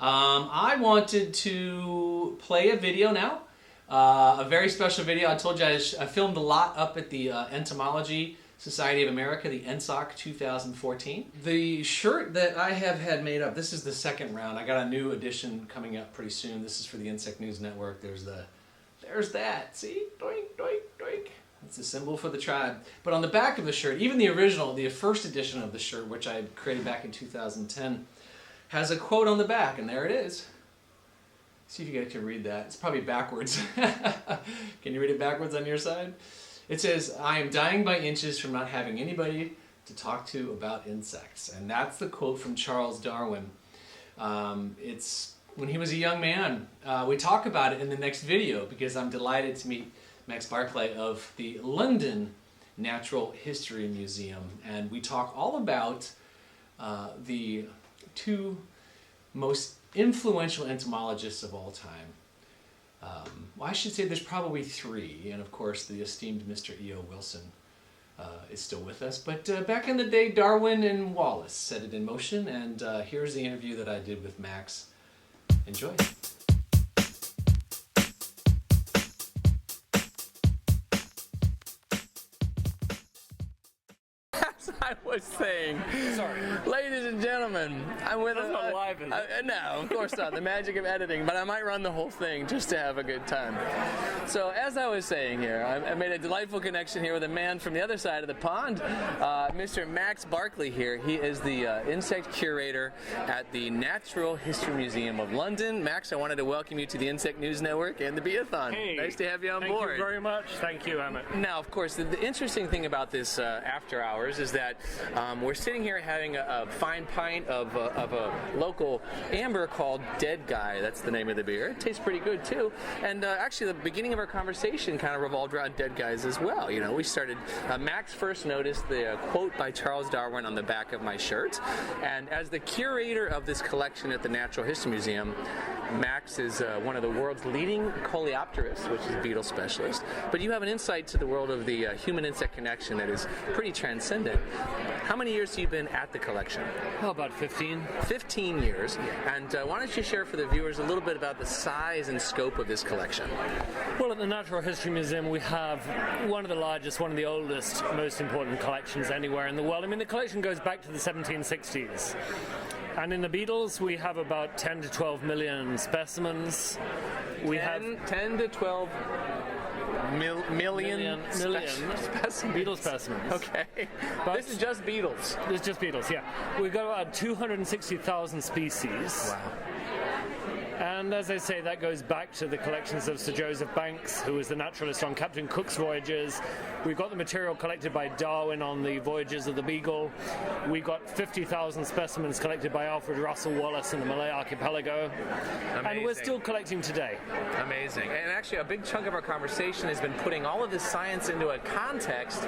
I wanted to play a video now, a very special video. I told you I filmed a lot up at the Entomology Society of America, the ENTSOC 2014. The shirt that I have had made up, this is the second round. I got a new edition coming up pretty soon. This is for the Insect News Network. There's that. See? Doink, doink, doink. It's a symbol for the tribe. But on the back of the shirt, even the original, the first edition of the shirt, which I created back in 2010, has a quote on the back, and there it is. See if you guys can read that. It's probably backwards. Can you read it backwards on your side? It says, "I am dying by inches from not having anybody to talk to about insects." And that's the quote from Charles Darwin. It's when he was a young man. We talk about it in the next video because I'm delighted to meet Max Barclay of the London Natural History Museum. And we talk all about the two most influential entomologists of all time. Well, I should say there's probably three, and of course the esteemed Mr. E.O. Wilson is still with us. But back in the day, Darwin and Wallace set it in motion, and here's the interview that I did with Max. Enjoy. I was saying, sorry, ladies and gentlemen, I'm with That's not live, is it? no, of course not. The magic of editing, but I might run the whole thing just to have a good time. So, as I was saying here, I made a delightful connection here with a man from the other side of the pond, Mr. Max Barclay here. He is the insect curator at the Natural History Museum of London. Max, I wanted to welcome you to the Insect News Network and the Beathon. Hey, nice to have you on board. Thank you very much. Thank you, Emmet. Now, of course, the interesting thing about this after hours is that we're sitting here having a fine pint of a local amber called Dead Guy. That's the name of the beer. It tastes pretty good too. And actually, the beginning of our conversation kind of revolved around dead guys as well. You know, we started. Max first noticed the quote by Charles Darwin on the back of my shirt, and as the curator of this collection at the Natural History Museum, Max is one of the world's leading coleopterists, which is beetle specialist. But you have an insight to the world of the human-insect connection that is pretty transcendent. How many years have you been at the collection? Oh, about 15. 15 years. And why don't you share for the viewers a little bit about the size and scope of this collection? Well, at the Natural History Museum, we have one of the largest, one of the oldest, most important collections anywhere in the world. I mean, the collection goes back to the 1760s. And in the beetles, we have about 10 to 12 million specimens. We have 10 to 12 million specimens. Beetle specimens. Okay. But this is just beetles. This is just beetles, yeah. We've got about 260,000 species. Wow. And as I say, that goes back to the collections of Sir Joseph Banks, who was the naturalist on Captain Cook's voyages. We've got the material collected by Darwin on the voyages of the Beagle. We've got 50,000 specimens collected by Alfred Russel Wallace in the Malay Archipelago. Amazing. And we're still collecting today. Amazing. And actually, a big chunk of our conversation has been putting all of this science into a context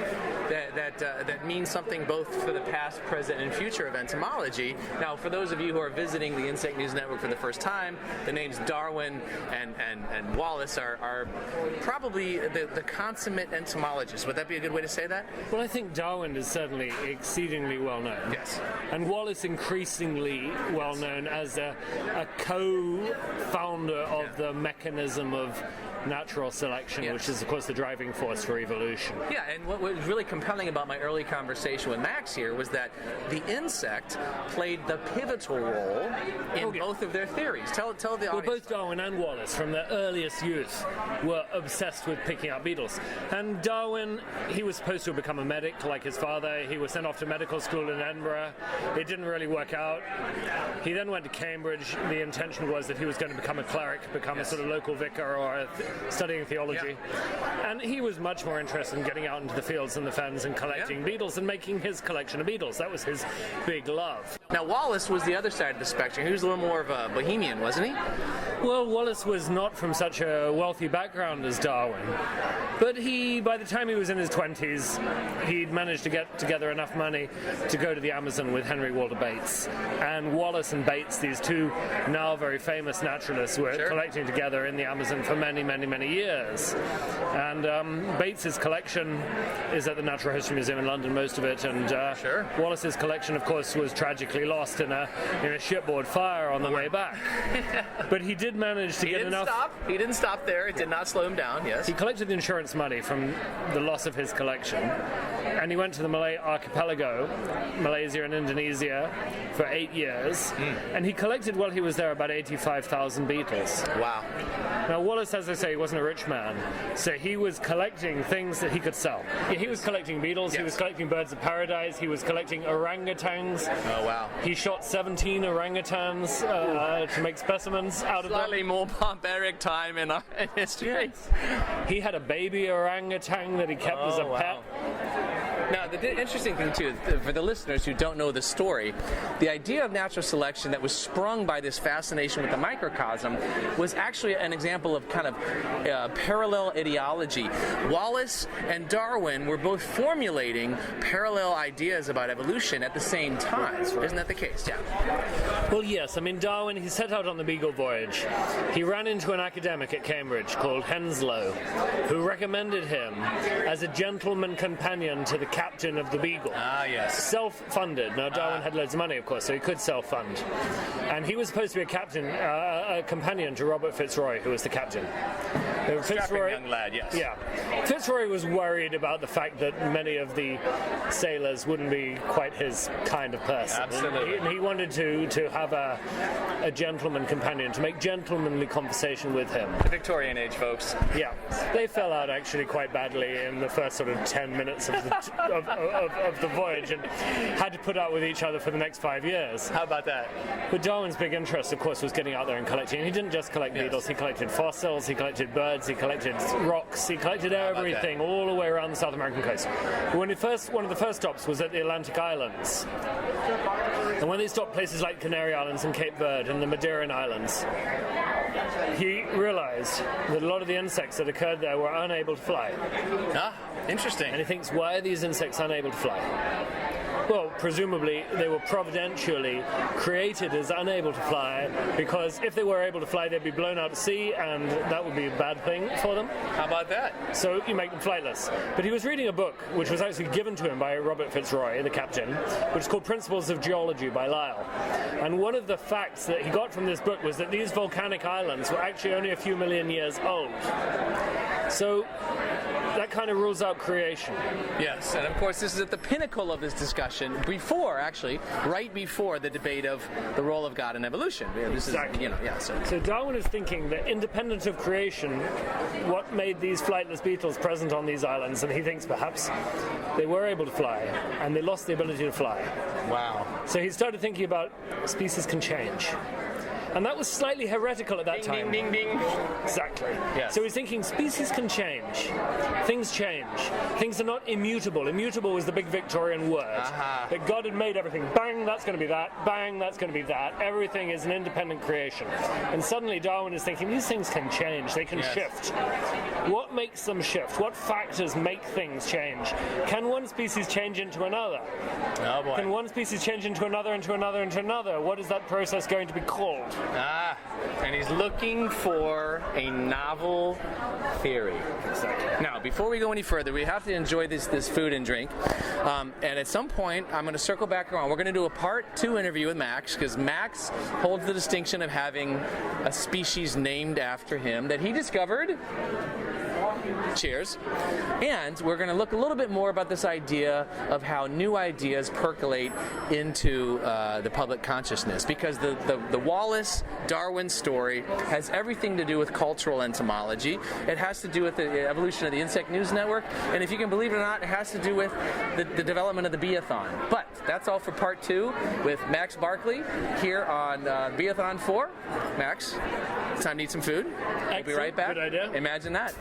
that means something both for the past, present, and future of entomology. Now, for those of you who are visiting the Insect News Network for the first time, the names Darwin and Wallace are probably the consummate entomologists. Would that be a good way to say that? Well, I think Darwin is certainly exceedingly well known. Yes. And Wallace increasingly well known as a co-founder of the mechanism of natural selection, yes, which is, of course, the driving force for evolution. Yeah, and what was really compelling about my early conversation with Max here was that the insect played the pivotal role in both of their theories. Tell the audience. Well, both Darwin and Wallace, from their earliest youth, were obsessed with picking up beetles. And Darwin, he was supposed to have become a medic, like his father. He was sent off to medical school in Edinburgh. It didn't really work out. He then went to Cambridge. The intention was that he was going to become a cleric, become a sort of local vicar or studying theology. Yeah. And he was much more interested in getting out into the fields and the fens and collecting beetles and making his collection of beetles. That was his big love. Now, Wallace was the other side of the spectrum. He was a little more of a bohemian, wasn't he? Well, Wallace was not from such a wealthy background as Darwin. But by the time he was in his 20s, he'd managed to get together enough money to go to the Amazon with Henry Walter Bates. And Wallace and Bates, these two now very famous naturalists, were collecting together in the Amazon for many, many many, many years. And Bates's collection is at the Natural History Museum in London, most of it, and Sure. Wallace's collection, of course, was tragically lost in a shipboard fire on the way back. But he did manage to get enough. He didn't stop there. It did not slow him down. Yes. He collected insurance money from the loss of his collection, and he went to the Malay archipelago, Malaysia and Indonesia, for 8 years, and he collected while he was there about 85,000 beetles. Wow. Now, Wallace, as I say, he wasn't a rich man, so he was collecting things that he could sell. He was collecting beetles, he was collecting birds of paradise, he was collecting orangutans. Oh, wow. He shot 17 orangutans to make specimens out of them. Slightly more barbaric time in our history. Yes. He had a baby orangutan that he kept as a pet. Now, the interesting thing, too, for the listeners who don't know the story, the idea of natural selection that was sprung by this fascination with the microcosm was actually an example of kind of parallel ideology. Wallace and Darwin were both formulating parallel ideas about evolution at the same time. Isn't that the case? Yeah. Well, yes. I mean, Darwin, he set out on the Beagle voyage. He ran into an academic at Cambridge called Henslow, who recommended him as a gentleman companion to the captain of the Beagle. Ah, yes. Self-funded. Now, Darwin had loads of money, of course, so he could self-fund. And he was supposed to be a companion to Robert Fitzroy, who was the captain. Strapping young lad, yes. Yeah. Fitzroy was worried about the fact that many of the sailors wouldn't be quite his kind of person. Absolutely. And he wanted to have a gentleman companion, to make gentlemanly conversation with him. The Victorian age, folks. Yeah. They fell out actually quite badly in the first sort of 10 minutes of the voyage and had to put up with each other for the next 5 years. How about that? But Darwin's big interest, of course, was getting out there and collecting. And he didn't just collect beetles, he collected fossils, he collected birds, he collected rocks, he collected everything all the way around the South American coast. But one of the first stops was at the Atlantic Islands. And when they stopped places like Canary Islands and Cape Verde and the Madeiran Islands, he realized that a lot of the insects that occurred there were unable to fly. Ah, interesting. And he thinks, why are these insects unable to fly? Well, presumably they were providentially created as unable to fly, because if they were able to fly, they'd be blown out to sea, and that would be a bad thing for them. How about that? So you make them flightless. But he was reading a book, which was actually given to him by Robert Fitzroy, the captain, which is called Principles of Geology by Lyell. And one of the facts that he got from this book was that these volcanic islands were actually only a few million years old. So that kind of rules out creation. Yes, and of course this is at the pinnacle of this discussion, right before the debate of the role of God in evolution. Exactly. Is, So Darwin is thinking that independent of creation, what made these flightless beetles present on these islands, and he thinks perhaps they were able to fly, and they lost the ability to fly. Wow. So he started thinking about species can change. And that was slightly heretical at that time. Ding, ding, ding. Exactly. Yes. So he's thinking species can change. Things change. Things are not immutable. Immutable was the big Victorian word. That God had made everything. Bang, that's going to be that. Bang, that's going to be that. Everything is an independent creation. And suddenly Darwin is thinking these things can change. They can shift. What makes them shift? What factors make things change? Can one species change into another? Oh boy. Can one species change into another, into another, into another? What is that process going to be called? And he's looking for a novel theory. Exactly. Now, before we go any further, we have to enjoy this food and drink. And at some point, I'm going to circle back around. We're going to do a part 2 interview with Max, because Max holds the distinction of having a species named after him that he discovered. Cheers. And we're going to look a little bit more about this idea of how new ideas percolate into the public consciousness, because the Wallace-Darwin story has everything to do with cultural entomology. It has to do with the evolution of the Insect News Network, and if you can believe it or not, it has to do with the development of the Beathon. But that's all for part 2 with Max Barclay here on Beathon 4. Max, it's time to eat some food. We'll be right back. Good idea. Imagine that.